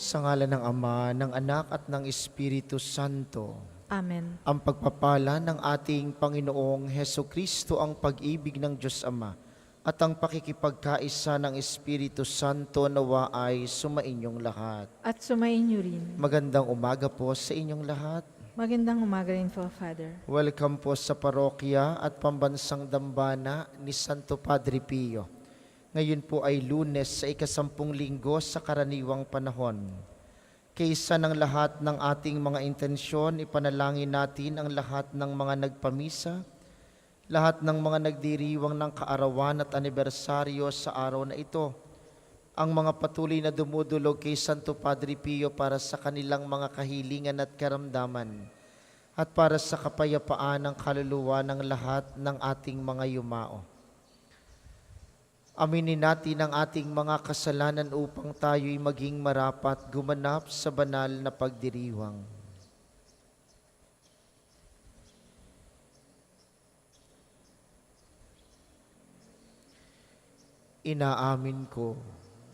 Sa ngalan ng Ama, ng Anak at ng Espiritu Santo. Amen. Ang pagpapala ng ating Panginoong Hesukristo, ang pag-ibig ng Diyos Ama, at ang pakikipagkaisa ng Espiritu Santo nawa ay sumainyong lahat. At sumainyo rin. Magandang umaga po sa inyong lahat. Magandang umaga rin po, Father. Welcome po sa parokya at pambansang dambana ni Santo Padre Pio. Ngayon po ay Lunes sa ika-10 linggo sa karaniwang panahon. Kaysa ng lahat ng ating mga intensyon, ipanalangin natin ang lahat ng mga nagpamisa, lahat ng mga nagdiriwang ng kaarawan at anibersaryo sa araw na ito, ang mga patuloy na dumudulog kay Santo Padre Pio para sa kanilang mga kahilingan at karamdaman, at para sa kapayapaan ng kaluluwa ng lahat ng ating mga yumao. Aminin natin ang ating mga kasalanan upang tayo'y maging marapat gumanap sa banal na pagdiriwang. Inaamin ko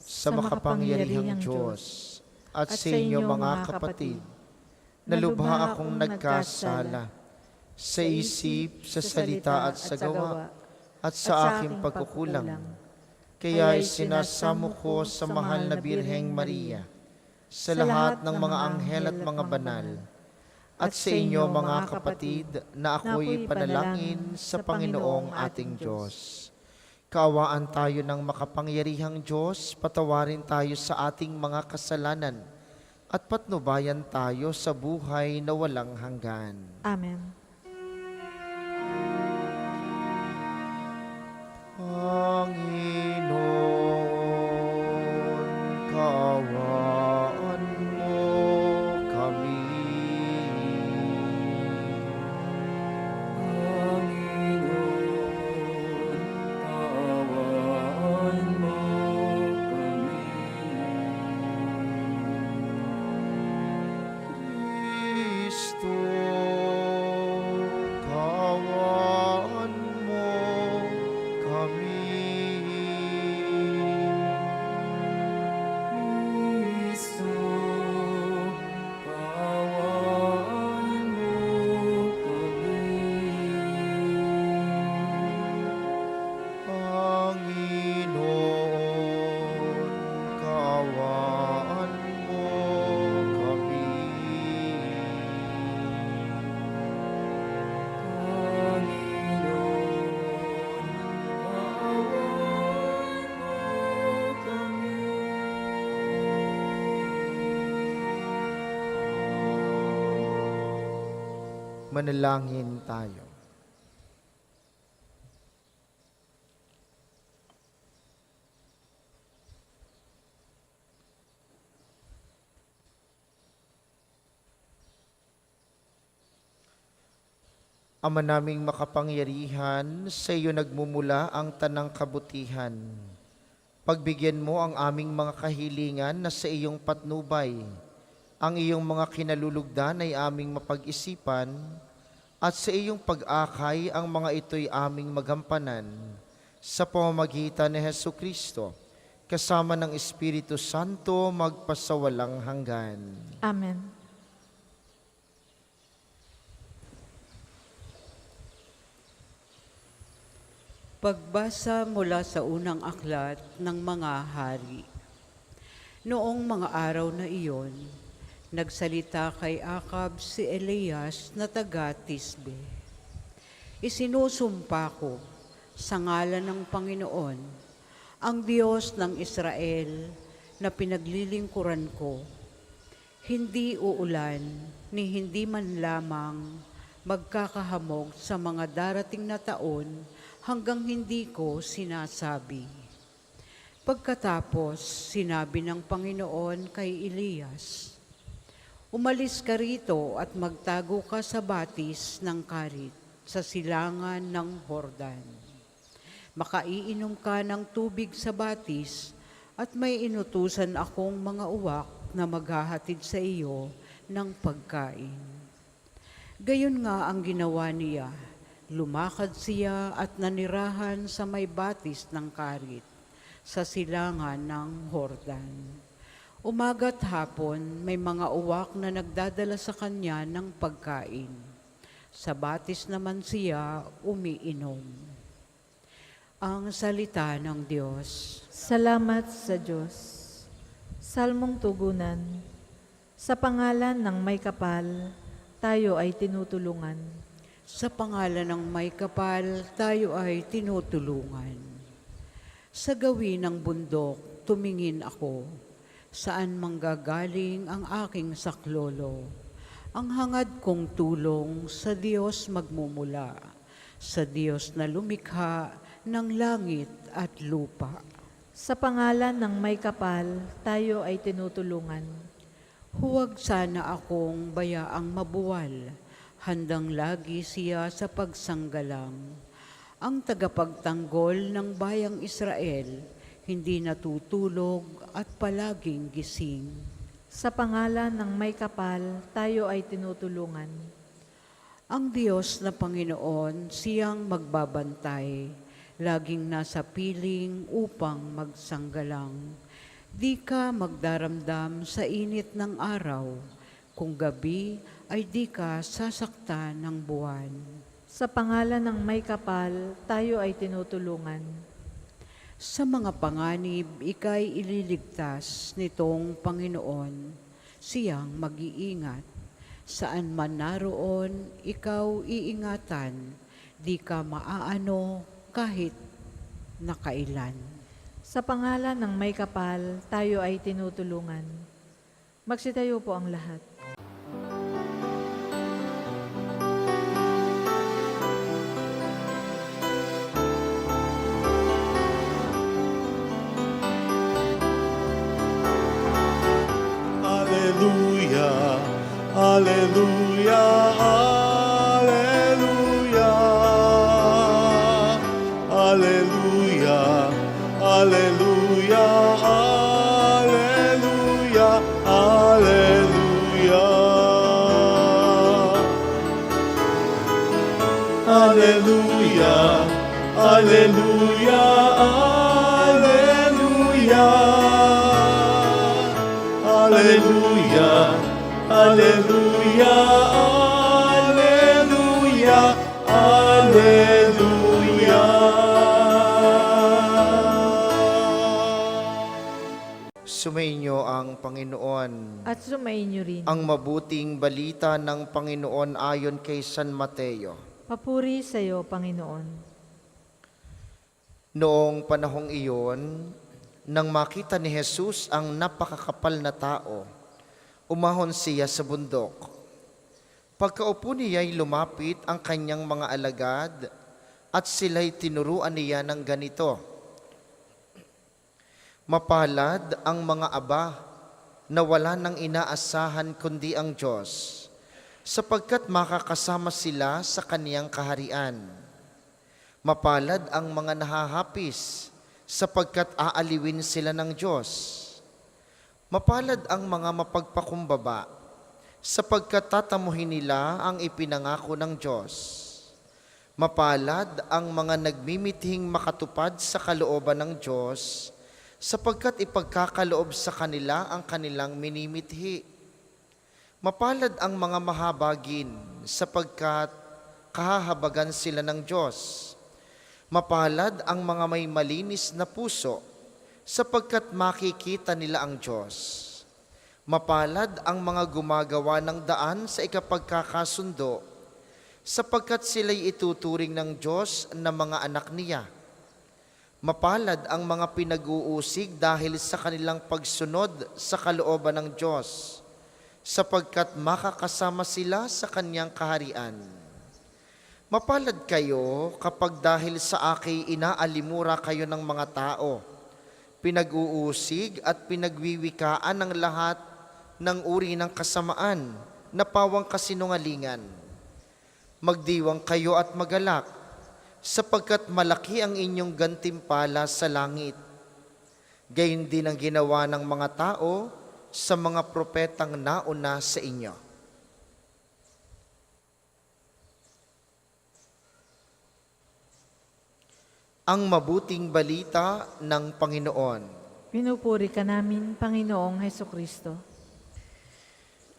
sa makapangyarihang Diyos at sa inyo mga kapatid, na lubha akong nagkasala sa isip, sa salita at sa gawa, at sa aking pagkukulang. Kaya sinasamo ko sa mahal na Birheng Maria, sa lahat ng mga anghel at mga banal, at sa inyo mga kapatid, na ako'y panalangin sa Panginoong ating Diyos. Kaawaan tayo ng makapangyarihang Diyos, patawarin tayo sa ating mga kasalanan, at patnubayan tayo sa buhay na walang hanggan. Amen. Panginoon, kaawaan mo kami. Panginoon, kaawaan mo kami. Kristo, kaawaan mo kami. Kristo, kaawaan mo kami. Panginoon, kaawaan mo kami. Panginoon, kaawaan mo kami. Manalangin tayo. Ama naming makapangyarihan, sa iyo nagmumula ang tanang kabutihan. Pagbigyan mo ang aming mga kahilingan na sa iyong patnubay. Ang iyong mga kinalulugdan ay aming mapag-isipan, at sa iyong pag-akay ang mga ito'y aming magampanan. Sa pamamagitan ni Hesukristo, kasama ng Espiritu Santo, magpasawalang hanggan. Amen. Pagbasa mula sa unang aklat ng mga hari. Noong mga araw na iyon, nagsalita kay Akab si Elias na taga Tisbe. Isinusumpa ko sa ngalan ng Panginoon, ang Diyos ng Israel na pinaglilingkuran ko, hindi uulan ni hindi man lamang magkakahamog sa mga darating na taon hanggang hindi ko sinasabi. Pagkatapos, sinabi ng Panginoon kay Elias, umalis ka rito at magtago ka sa batis ng Karit sa silangan ng Hordan. Makaiinom ka ng tubig sa batis at may inutusan akong mga uwak na maghahatid sa iyo ng pagkain. Gayon nga ang ginawa niya. Lumakad siya at nanirahan sa may batis ng Karit, sa silangan ng Hordan. Umaga't hapon, may mga uwak na nagdadala sa kanya ng pagkain. Sa batis naman siya umiinom. Ang salita ng Diyos. Salamat sa Diyos. Salmong tugunan. Sa pangalan ng may kapal, tayo ay tinutulungan. Sa pangalan ng may kapal, tayo ay tinutulungan. Sa gawin ng bundok, tumingin ako. Saan manggagaling ang aking saklolo? Ang hangad kong tulong sa Diyos magmumula, sa Diyos na lumikha ng langit at lupa. Sa pangalan ng may kapal, tayo ay tinutulungan. Huwag sana akong bayaang mabuwal, handang lagi siya sa pagsanggalang. Ang tagapagtanggol ng bayang Israel, hindi natutulog at palaging gising. Sa pangalan ng may kapal, tayo ay tinutulungan. Ang Diyos na Panginoon, siyang magbabantay, laging nasa piling upang magsanggalang. Di ka magdaramdam sa init ng araw, kung gabi ay di ka sasaktan ng buwan. Sa pangalan ng may kapal, tayo ay tinutulungan. Sa mga panganib, ika'y ililigtas nitong Panginoon, siyang mag-iingat. Saan man naroon, ikaw iingatan, di ka maaano kahit nakailan. Sa pangalan ng may kapal, tayo ay tinutulungan. Magsitayo po ang lahat. Alleluia, alleluia, alleluia, alleluia, alleluia, alleluia, alleluia. Alleluia, alleluia, alleluia. Alleluia, alleluia, alleluia, alleluia. Sumainyo ang Panginoon. At sumainyo rin. Ang mabuting balita ng Panginoon ayon kay San Mateo. Papuri sa iyo, Panginoon. Noong panahong iyon, nang makita ni Jesus ang napakakapal na tao, umahon siya sa bundok. Pagkaupo niya'y lumapit ang kanyang mga alagad at sila'y tinuruan niya ng ganito. Mapalad ang mga aba na wala nang inaasahan kundi ang Diyos, sapagkat makakasama sila sa kaniyang kaharian. Mapalad ang mga nahahapis, sapagkat aaliwin sila ng Diyos. Mapalad ang mga mapagpakumbaba, sapagkat tatamuhin nila ang ipinangako ng Diyos. Mapalad ang mga nagmimithing makatupad sa kalooban ng Diyos, sapagkat ipagkakaloob sa kanila ang kanilang minimithi. Mapalad ang mga mahabagin, sapagkat kahahabagan sila ng Diyos. Mapalad ang mga may malinis na puso, sapagkat makikita nila ang Diyos. Mapalad ang mga gumagawa ng daan sa ikapagkakasundo, sapagkat sila'y ituturing ng Diyos na mga anak niya. Mapalad ang mga pinag-uusig dahil sa kanilang pagsunod sa kalooban ng Diyos, sapagkat makakasama sila sa Kanyang kaharian. Mapalad kayo kapag dahil sa akin inaalimura kayo ng mga tao, pinag-uusig at pinagwiwikaan ng lahat ng uri ng kasamaan na pawang kasinungalingan. Magdiwang kayo at magalak, sapagkat malaki ang inyong gantimpala sa langit. Gayon din ang ginawa ng mga tao sa mga propetang nauna sa inyo. Ang mabuting balita ng Panginoon. Pinupuri ka namin, Panginoong Heso Kristo.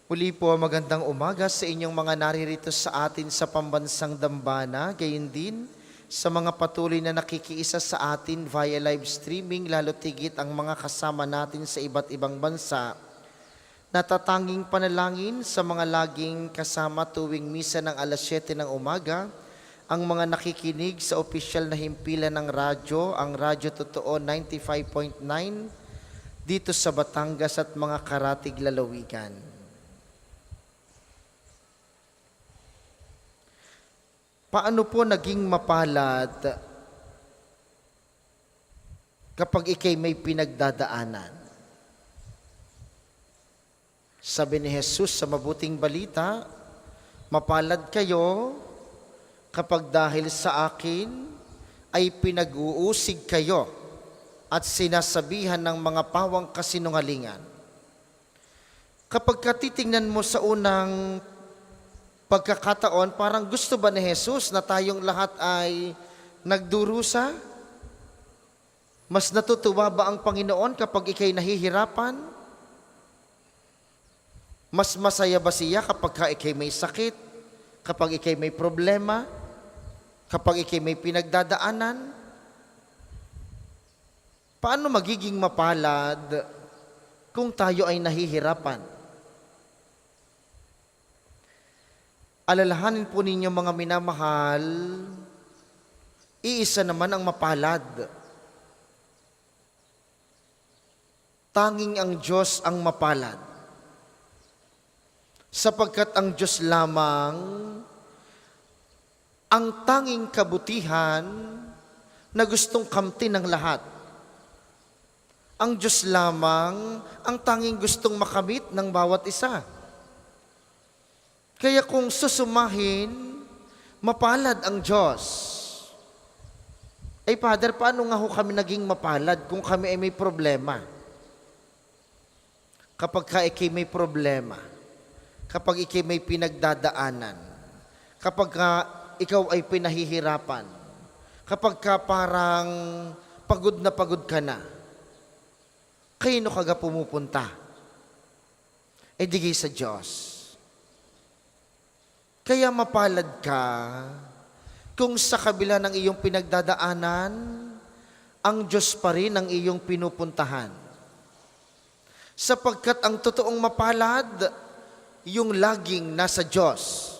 Muli po, magandang umaga sa inyong mga naririto sa atin sa pambansang dambana, gayon din sa mga patuloy na nakikiisa sa atin via live streaming, lalo tigit ang mga kasama natin sa iba't ibang bansa. Natatanging panalangin sa mga laging kasama tuwing misa ng alas 7 ng umaga, ang mga nakikinig sa opisyal na himpilan ng radyo, ang Radyo Totoo 95.9, dito sa Batangas at mga karatig lalawigan. Paano po naging mapalad kapag ikay may pinagdadaanan? Sabi ni Jesus sa mabuting balita, mapalad kayo kapag dahil sa akin ay pinag-uusig kayo at sinasabihan ng mga pawang kasinungalingan. Kapag titingnan mo sa unang pagkakataon, parang gusto ba ni Jesus na tayong lahat ay nagdurusa? Mas natutuwa ba ang Panginoon kapag ikay nahihirapan? Mas masaya ba siya kapag ikay may sakit? Kapag ikay may problema? Kapag ikay may pinagdadaanan? Paano magiging mapalad kung tayo ay nahihirapan? Alalahanin po ninyo mga minamahal, iisa naman ang mapalad. Tanging ang Diyos ang mapalad. Sapagkat ang Diyos lamang ang tanging kabutihan na gustong kamtin ng lahat. Ang Diyos lamang ang tanging gustong makamit ng bawat isa. Kaya kung susumahin, mapalad ang Diyos. Ay Father, paano nga ho kami naging mapalad kung kami ay may problema? Kapag ikay may problema, kapag ikay may pinagdadaanan, kapag ikaw ay pinahihirapan, kapag parang pagod ka na, kayo ka pumupunta? E digay sa Diyos. Kaya mapalad ka kung sa kabila ng iyong pinagdadaanan, ang Diyos pa rin ang iyong pinupuntahan. Sapagkat ang totoong mapalad, yung laging nasa Diyos.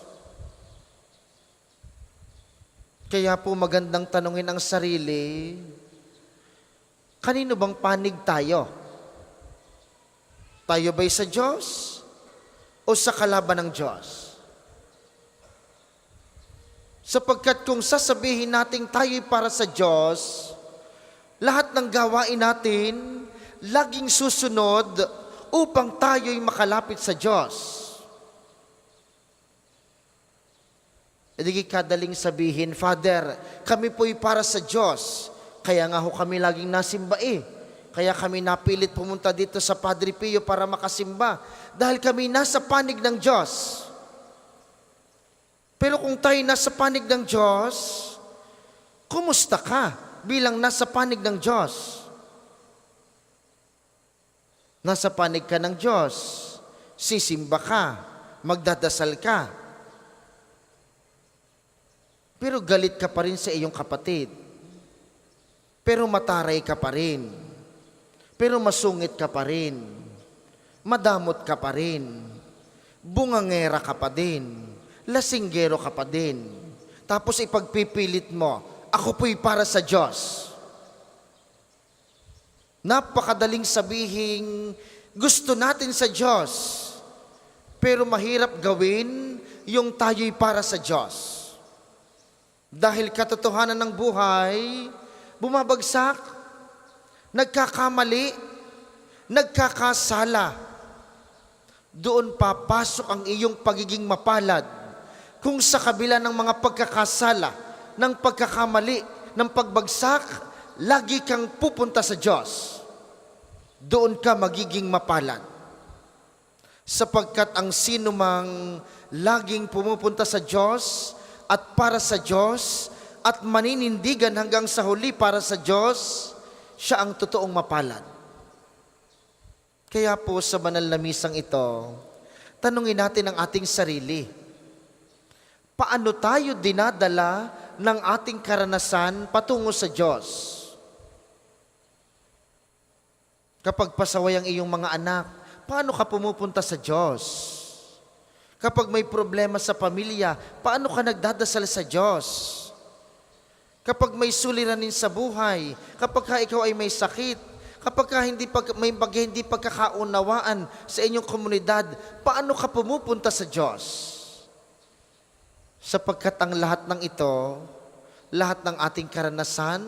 Kaya po magandang tanungin ang sarili, kanino bang panig tayo? Tayo ba'y sa Diyos o sa kalaban ng Diyos? Sapagkat kung sasabihin natin tayo'y para sa Diyos, lahat ng gawain natin, laging susunod upang tayo'y makalapit sa Diyos. E di kadaling sabihin, Father, kami po'y para sa Diyos, kaya nga ho kami laging nasimba Kaya kami napilit pumunta dito sa Padre Pio para makasimba, dahil kami nasa panig ng Diyos. Pero kung tayo nasa panig ng Diyos, kumusta ka bilang nasa panig ng Diyos? Nasa panig ka ng Diyos, sisimba ka, magdadasal ka. Pero galit ka pa rin sa iyong kapatid. Pero mataray ka pa rin. Pero masungit ka pa rin. Madamot ka pa rin. Bungangera ka pa din. Lasinggero ka pa din. Tapos ipagpipilit mo, ako po'y para sa Diyos. Napakadaling sabihin, gusto natin sa Diyos. Pero mahirap gawin yung tayo'y para sa Diyos. Dahil katotohanan ng buhay, bumabagsak, nagkakamali, nagkakasala. Doon papasok ang iyong pagiging mapalad. Kung sa kabila ng mga pagkakasala, ng pagkakamali, ng pagbagsak, lagi kang pupunta sa Diyos. Doon ka magiging mapalad. Sapagkat ang sinumang laging pumupunta sa Diyos at para sa Diyos at maninindigan hanggang sa huli para sa Diyos, siya ang totoong mapalad. Kaya po sa banal na misang ito, tanungin natin ang ating sarili. Paano tayo dinadala ng ating karanasan patungo sa Diyos? Kapag pasaway ang iyong mga anak, paano ka pumupunta sa Diyos? Kapag may problema sa pamilya, paano ka nagdadasal sa Diyos? Kapag may suliranin sa buhay, kapag ka ikaw ay may sakit, kapag ka may hindi pagkakaunawaan sa inyong komunidad, paano ka pumupunta sa Diyos? Sapagkat ang lahat ng ito, lahat ng ating karanasan,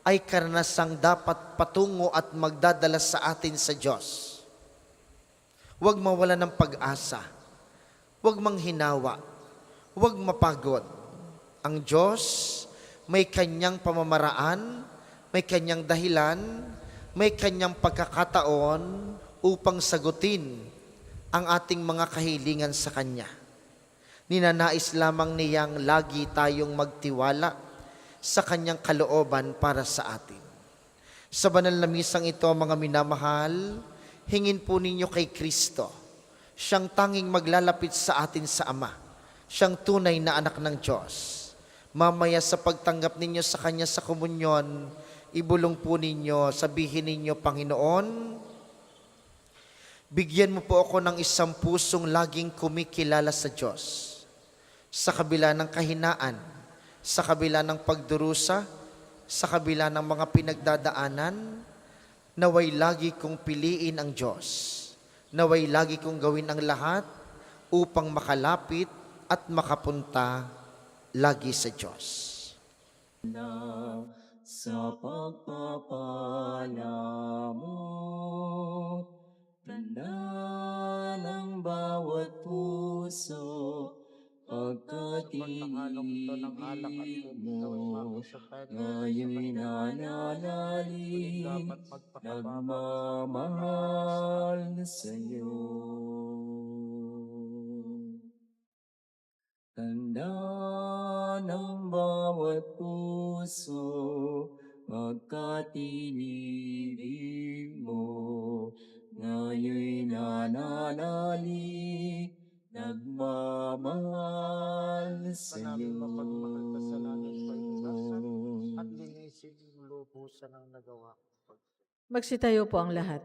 ay karanasang dapat patungo at magdadala sa atin sa Diyos. Huwag mawala ng pag-asa. Huwag manghinawa. Huwag mapagod. Ang Diyos may kanyang pamamaraan, may kanyang dahilan, may kanyang pagkakataon upang sagutin ang ating mga kahilingan sa Kanya. Ninanais lamang niyang lagi tayong magtiwala sa Kanyang kalooban para sa atin. Sa banal na misang ito, mga minamahal, hingin po ninyo kay Kristo. Siyang tanging maglalapit sa atin sa Ama. Siyang tunay na anak ng Diyos. Mamaya sa pagtanggap ninyo sa Kanya sa komunyon, ibulong po ninyo, sabihin ninyo, Panginoon, bigyan mo po ako ng isang pusong laging kumikilala sa Diyos. Sa kabila ng kahinaan, sa kabila ng pagdurusa, sa kabila ng mga pinagdadaanan, naway lagi kong piliin ang Diyos. Naway lagi kong gawin ang lahat upang makalapit at makapunta lagi sa Diyos. Sa pagpapala mo, tanda ng bawat puso, pagkatingin mo, ngayon'y nananalig, nagmamahal sa'yo. Tanda ng bawat puso, magkatinibig mo, ngayon'y nananalig, nagmamahal sa'yo. Magsitayo po ang lahat.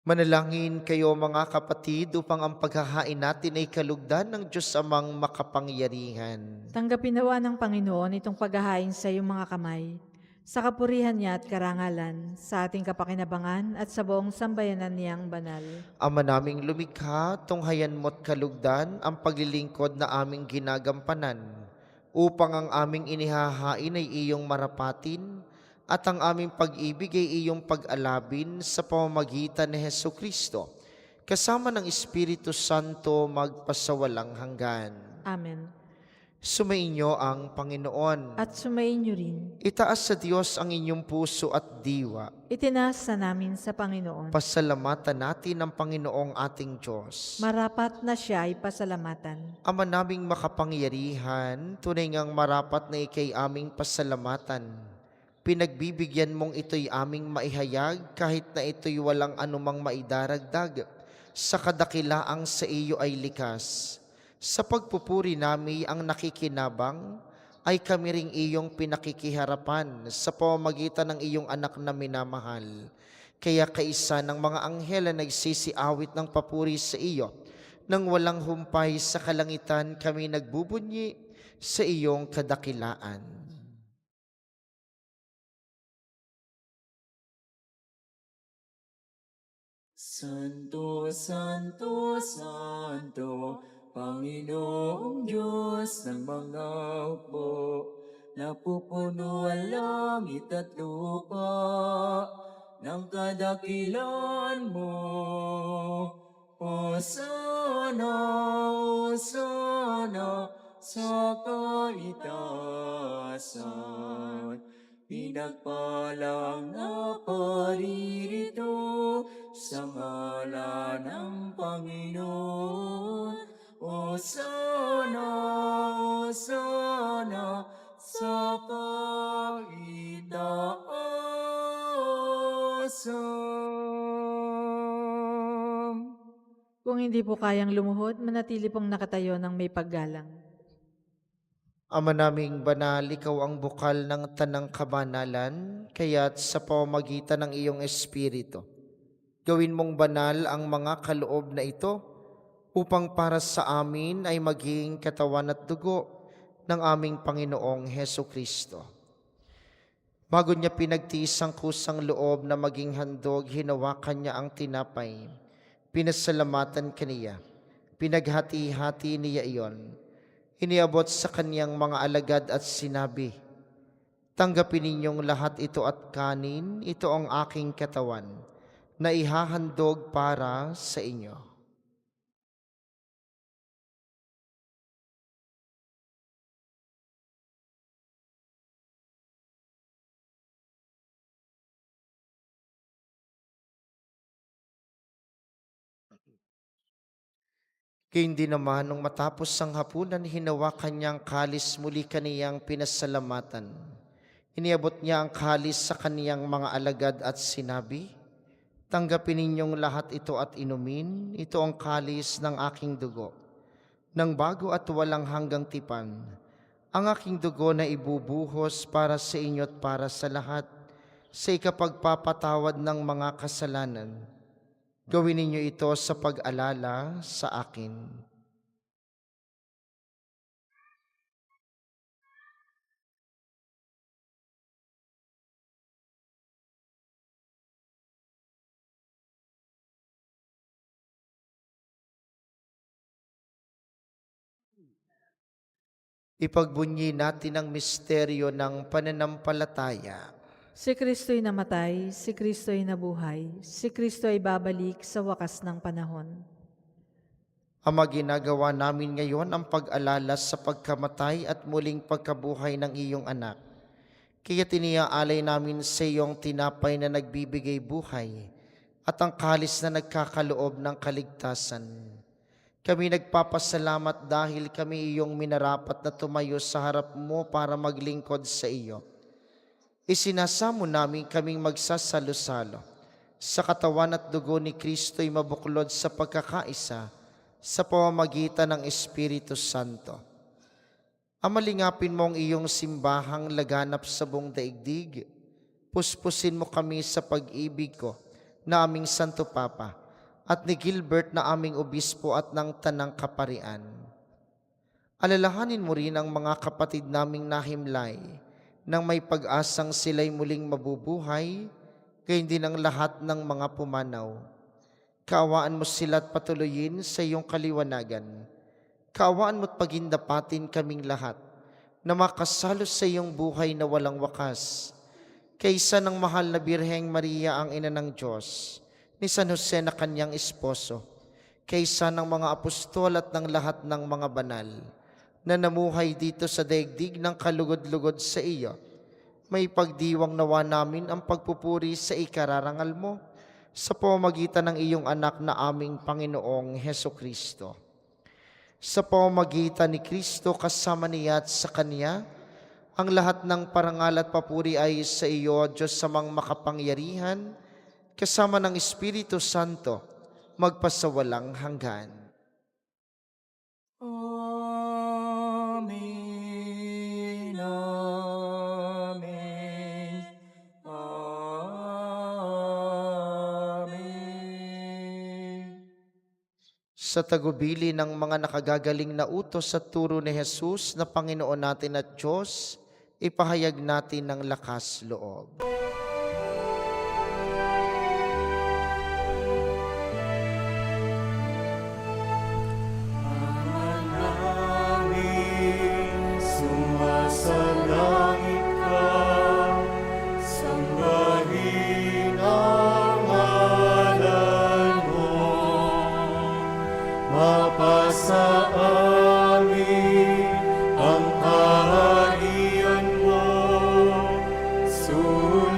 Manalangin kayo mga kapatid upang ang paghahain natin ay kalugdan ng Diyos Amang makapangyarihan. Tanggapin nawa ng Panginoon itong paghahain sa iyong mga kamay, sa kapurihan niya at karangalan, sa ating kapakinabangan at sa buong sambayanan niyang banal. Ama naming lumikha, tunghayan mo't kalugdan ang paglilingkod na aming ginagampanan, upang ang aming inihahain ay iyong marapatin, at ang aming pag-ibig ay iyong pag-alabin sa pamamagitan ni Hesukristo, kasama ng Espiritu Santo magpasawalang hanggan. Amen. Sumainyo ang Panginoon. At sumayin niyo rin. Itaas sa Diyos ang inyong puso at diwa. Itinaas na namin sa Panginoon. Pasalamatan natin ang Panginoong ating Diyos. Marapat na siya ay pasalamatan. Ama naming makapangyarihan, tunay ngang marapat na ikay aming pasalamatan. Pinagbibigyan mong ito'y aming maihayag kahit na ito'y walang anumang maidaragdag. Sa kadakilaang sa iyo ay likas. Sa pagpupuri nami ang nakikinabang, ay kami ring iyong pinakikiharapan sa pamamagitan ng iyong anak na minamahal. Kaya kaisa ng mga anghel na nagsisiawit ng papuri sa iyo, nang walang humpay sa kalangitan kami nagbubunyi sa iyong kadakilaan. Santo, Santo, Santo, Panginoong Diyos ng mga hukbo, napupuno ang langit at lupa ng kadakilaan mo. Hosana, Hosana, sa kaitaasan. Pinagpalang na paririto sa ngalan ng Panginoon. Hosana, Hosana, sa kaitaasan. Kung hindi po kayang lumuhod, manatili pong nakatayo ng may paggalang. Ama naming banal, ikaw ang bukal ng tanang kabanalan, kaya't sa pamamagitan ng iyong Espiritu, gawin mong banal ang mga kaloob na ito upang para sa amin ay maging katawan at dugo ng aming Panginoong Heso Kristo. Bago niya pinagtiis ang kusang loob na maging handog, hinawakan niya ang tinapay. Pinasalamatan kaniya. Pinaghati-hati niya iyon. Iniabot sa kaniyang mga alagad at sinabi, "Tanggapin ninyong lahat ito at kanin, ito ang aking katawan, na ihahandog para sa inyo." Gayun din naman, nung matapos ang hapunan, hinawakan niya ang kalis, muli kaniyang pinasalamatan. Iniabot niya ang kalis sa kaniyang mga alagad at sinabi, "Tanggapin ninyong lahat ito at inumin, ito ang kalis ng aking dugo, ng bago at walang hanggang tipan, ang aking dugo na ibubuhos para sa inyo at para sa lahat, sa ikapagpapatawad ng mga kasalanan. Gawin ninyo ito sa pag-alala sa akin." Ipagbunyi natin ang misteryo ng pananampalataya. Si Kristo'y namatay, si Kristo'y nabuhay, si Kristo'y babalik sa wakas ng panahon. Ama, ginagawa namin ngayon ang pag-alala sa pagkamatay at muling pagkabuhay ng iyong anak. Kaya tiniaalay namin sa iyong tinapay na nagbibigay buhay at ang kalis na nagkakaloob ng kaligtasan. Kami nagpapasalamat dahil kami iyong minarapat na tumayo sa harap mo para maglingkod sa iyo. Isinasamo namin kaming magsasalo-salo sa katawan at dugo ni Kristo'y mabuklod sa pagkakaisa sa pamamagitan ng Espiritu Santo. Amalingapin mo ang iyong simbahang laganap sa buong daigdig. Puspusin mo kami sa pag-ibig ko na aming Santo Papa at ni Gilbert na aming obispo at ng Tanang Kaparian. Alalahanin mo rin ang mga kapatid naming nahimlay nang may pag-asang sila'y muling mabubuhay, gayon din ang lahat ng mga pumanaw. Kaawaan mo sila at patuloyin sa iyong kaliwanagan. Kaawaan mo't pagindapatin kaming lahat na makasalo sa iyong buhay na walang wakas. Kaysa ng mahal na Birheng Maria ang ina ng Diyos, ni San Jose na kanyang esposo, kaysa ng mga apostol at ng lahat ng mga banal na namuhay dito sa daigdig ng kalugod-lugod sa iyo, may pagdiwang nawa namin ang pagpupuri sa ikararangal mo sa pamamagitan ng iyong anak na aming Panginoong Heso Kristo. Sa pamamagitan ni Kristo kasama niya at sa Kanya, ang lahat ng parangal at papuri ay sa iyo, Diyos samang makapangyarihan, kasama ng Espiritu Santo, magpasawalang hanggan. Amen. Amen. Amen. Sa tagubili ng mga nakagagaling na utos at turo ni Jesus na Panginoon natin at Diyos, ipahayag natin ng lakas loob. Sumasalangit ka, sambahin ang ngalan mo. Mapasa amin ang kaharian mo, sundan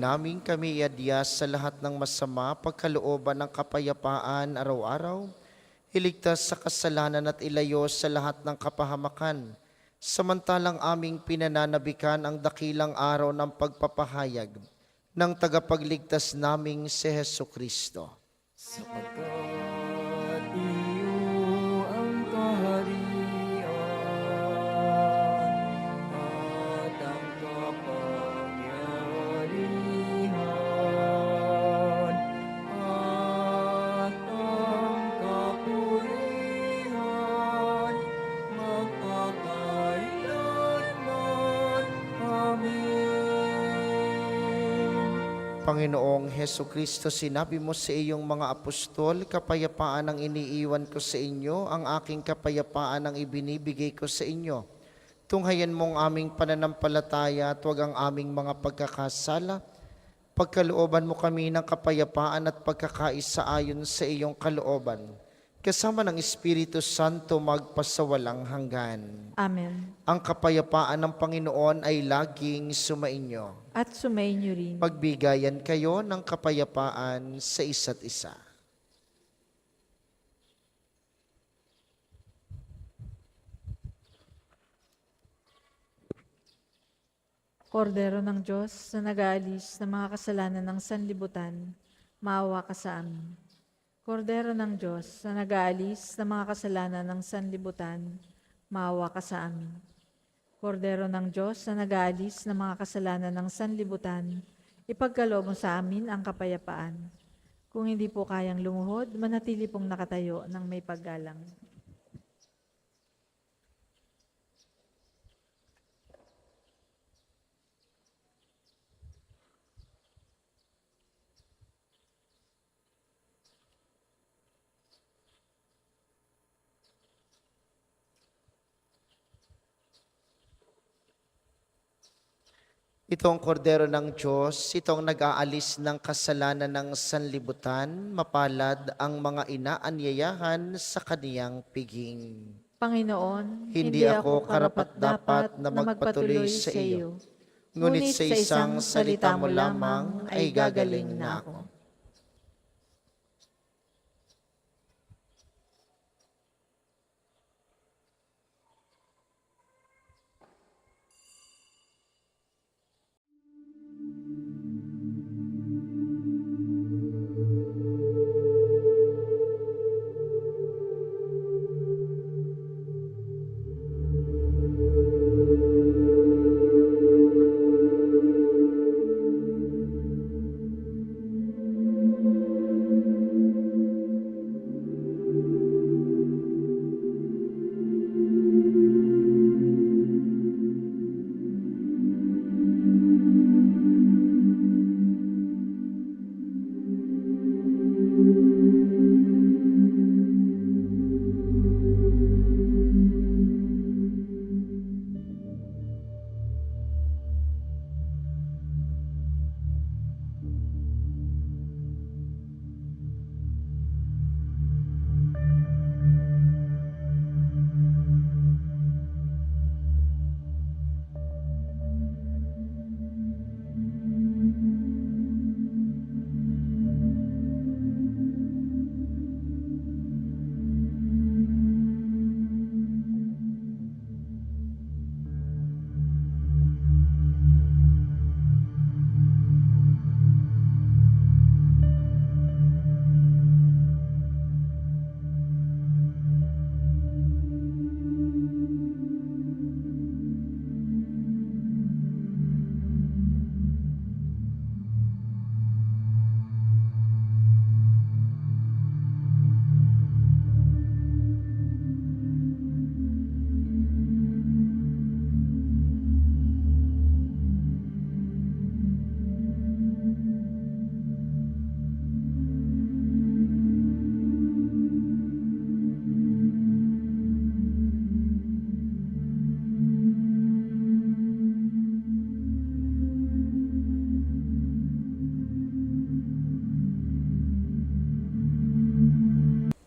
namin kami iadyas sa lahat ng masama, pagkalooban ng kapayapaan araw-araw, iligtas sa kasalanan at ilayo sa lahat ng kapahamakan, samantalang aming pinananabikan ang dakilang araw ng pagpapahayag ng tagapagligtas naming si Hesu Kristo. Sapagkat iyo ang kaharian at ang kapangyarihan at ang kapurihan magpakailanman. Amen. Panginoong Hesu Kristo, sinabi mo sa iyong mga apostol, kapayapaan ang iniiwan ko sa inyo, ang aking kapayapaan ang ibinibigay ko sa inyo. Tunghayan mong aming pananampalataya at huwag ang aming mga pagkakasala. Pagkalooban mo kami ng kapayapaan at pagkakaisa ayon sa iyong kalooban, kasama ng Espiritu Santo magpasawalang hanggan. Amen. Ang kapayapaan ng Panginoon ay laging sumainyo. At sumainyo rin. Magbigayan kayo ng kapayapaan sa isa't isa. Kordero ng Diyos na nag-aalis ng mga kasalanan ng sanlibutan, maawa ka sa amin. Kordero ng Diyos na nag-aalis ng mga kasalanan ng sanlibutan, maawa ka sa amin. Kordero ng Diyos na nag-aalis ng mga kasalanan ng sanlibutan, ipagkaloob mo sa amin ang kapayapaan. Kung hindi po kayang lumuhod, manatili pong nakatayo ng may paggalang. Itong kordero ng Diyos, itong nag-aalis ng kasalanan ng sanlibutan, mapalad ang mga inaanyayahan sa kaniyang piging. Panginoon, Hindi ako karapat-dapat na magpatuloy sa iyo, ngunit sa isang salita mo lamang ay gagaling na ako.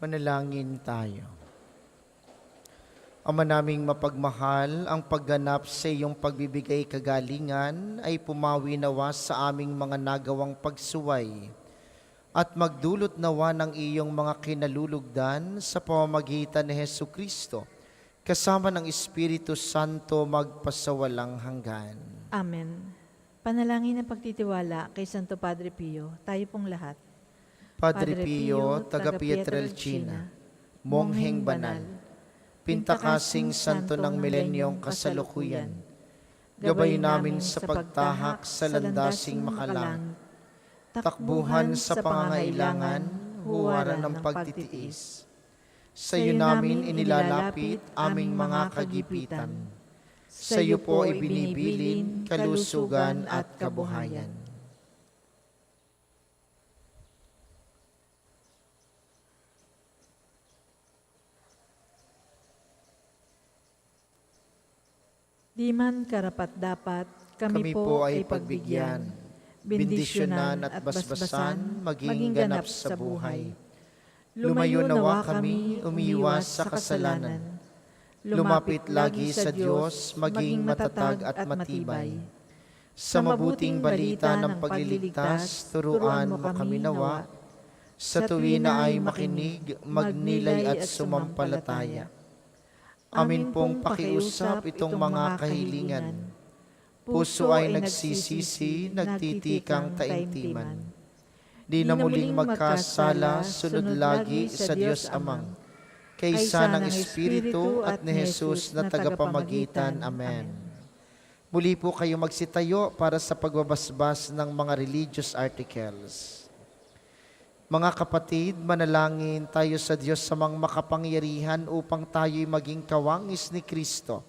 Manalangin tayo. Ama naming mapagmahal, ang pagganap sa iyong pagbibigay kagalingan ay pumawi nawa sa aming mga nagawang pagsuway at magdulot nawa ng iyong mga kinalulugdan sa pamamagitan ni Hesu Kristo, kasama ng Espiritu Santo magpasawalang hanggan. Amen. Panalangin ng pagtitiwala kay Santo Padre Pio, tayo pong lahat. Padre Pio, taga Pietrelcina, Mongheng Banal, Pintakasing Santo ng Milenyong Kasalukuyan, gabay namin sa pagtahak sa landasing makalang, takbuhan sa pangangailangan, huwaran ng pagtitiis. Sa iyo namin inilalapit aming mga kagipitan. Sa iyo po ibinibilin kalusugan at kabuhayan. Di man karapat-dapat, kami po ay pagbigyan, bendisyonan at basbasan, maging ganap sa buhay. Lumayo nawa kami, umiwas sa kasalanan. Lumapit lagi sa Diyos, maging matatag at matibay. Sa mabuting balita ng pagliligtas, turuan mo kami nawa. Sa tuwina ay makinig, magnilay at sumampalataya. Amin pong pakiusap itong mga kahilingan. Puso ay nagsisisi, nagtitikang taimtiman. Di na muling magkasala, sunod lagi sa Diyos Amang, kaysa ng Espiritu at ni Jesus na tagapamagitan. Amen. Muli po kayo magsitayo para sa pagbabasbas ng mga religious articles. Mga kapatid, manalangin tayo sa Diyos sa mga makapangyarihan upang tayo'y maging kawangis ni Kristo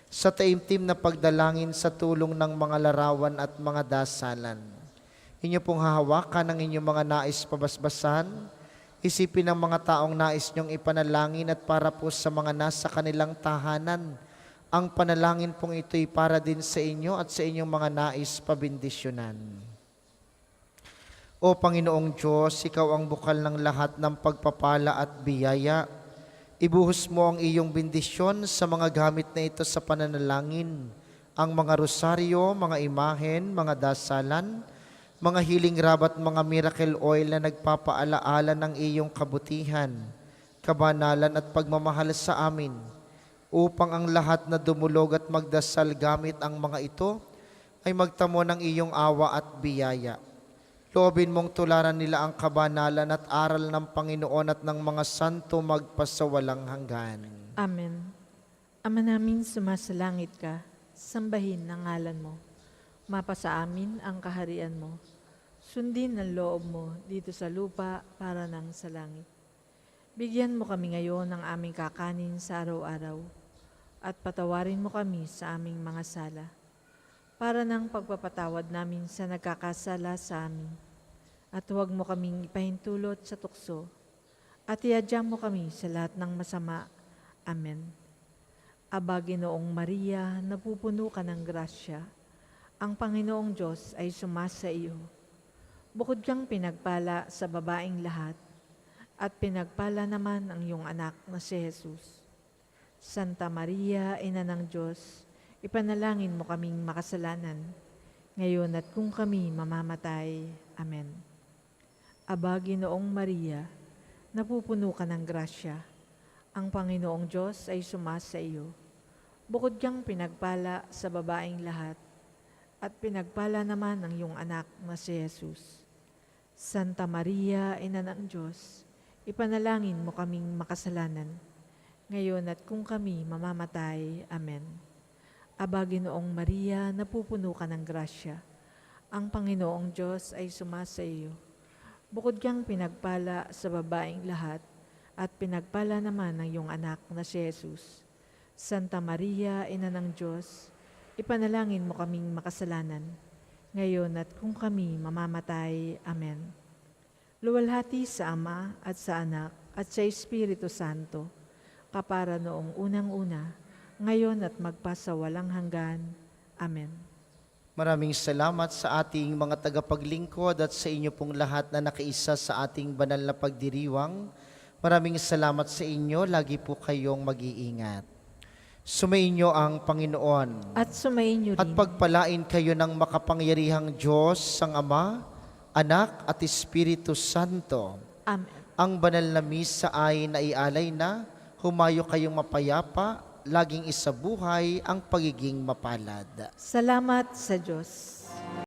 sa taimtim na pagdalangin sa tulong ng mga larawan at mga dasalan. Inyo pong hahawakan ang inyong mga nais pabasbasan, isipin ang mga taong nais niyong ipanalangin at para po sa mga nasa kanilang tahanan. Ang panalangin pong ito'y para din sa inyo at sa inyong mga nais pabindisyonan. O Panginoong Diyos, Ikaw ang bukal ng lahat ng pagpapala at biyaya. Ibuhos mo ang iyong bendisyon sa mga gamit na ito sa pananalangin, ang mga rosaryo, mga imahen, mga dasalan, mga healing rub at mga miracle oil na nagpapaalaala ng iyong kabutihan, kabanalan at pagmamahal sa amin, upang ang lahat na dumulog at magdasal gamit ang mga ito ay magtamo ng iyong awa at biyaya. Loobin mong tularan nila ang kabanalan at aral ng Panginoon at ng mga santo magpasawalang hanggan. Amen. Ama namin sumasalangit ka, sambahin ang ngalan mo. Mapasa amin ang kaharian mo. Sundin ang loob mo dito sa lupa para nang sa langit. Bigyan mo kami ngayon ng aming kakanin sa araw-araw at patawarin mo kami sa aming mga sala para ng pagpapatawad namin sa nagkakasala sa amin. At huwag mo kaming ipahintulot sa tukso at iadya mo kami sa lahat ng masama. Amen. Aba, Ginoong Maria, napupuno ka ng grasya. Ang Panginoong Diyos ay sumasa iyo. Bukod kang pinagpala sa babaeng lahat, at pinagpala naman ang iyong anak na si Jesus. Santa Maria, Ina ng Diyos, ipanalangin mo kaming makasalanan, ngayon at kung kami mamamatay. Amen. Aba, Ginoong Maria, napupuno ka ng grasya. Ang Panginoong Diyos ay sumasa iyo. Bukod kang pinagpala sa babaeng lahat, at pinagpala naman ang iyong anak na si Jesus. Santa Maria, Ina ng Diyos, ipanalangin mo kaming makasalanan, ngayon at kung kami mamamatay. Amen. Aba, Ginoong Maria, napupuno ka ng grasya. Ang Panginoong Diyos ay sumasa iyo. Bukod kang pinagpala sa babaeng lahat, at pinagpala naman ang iyong anak na si Jesus. Santa Maria, Ina ng Diyos, ipanalangin mo kaming makasalanan, ngayon at kung kami mamamatay. Amen. Luwalhati sa Ama at sa Anak at sa Espiritu Santo, kapara noong unang-una, ngayon at magpasawalang hanggan. Amen. Maraming salamat sa ating mga tagapaglingkod at sa inyo pong lahat na nakiisa sa ating banal na pagdiriwang. Maraming salamat sa inyo, lagi po kayong mag-iingat. Sumainyo ang Panginoon. At sumainyo At rin. pagpalain kayo ng makapangyarihang Diyos, ang Ama, Anak at Espiritu Santo. Amen. Ang banal na misa ay naialay na, humayo kayong mapayapa, laging isabuhay ang pagiging mapalad. Salamat sa Diyos.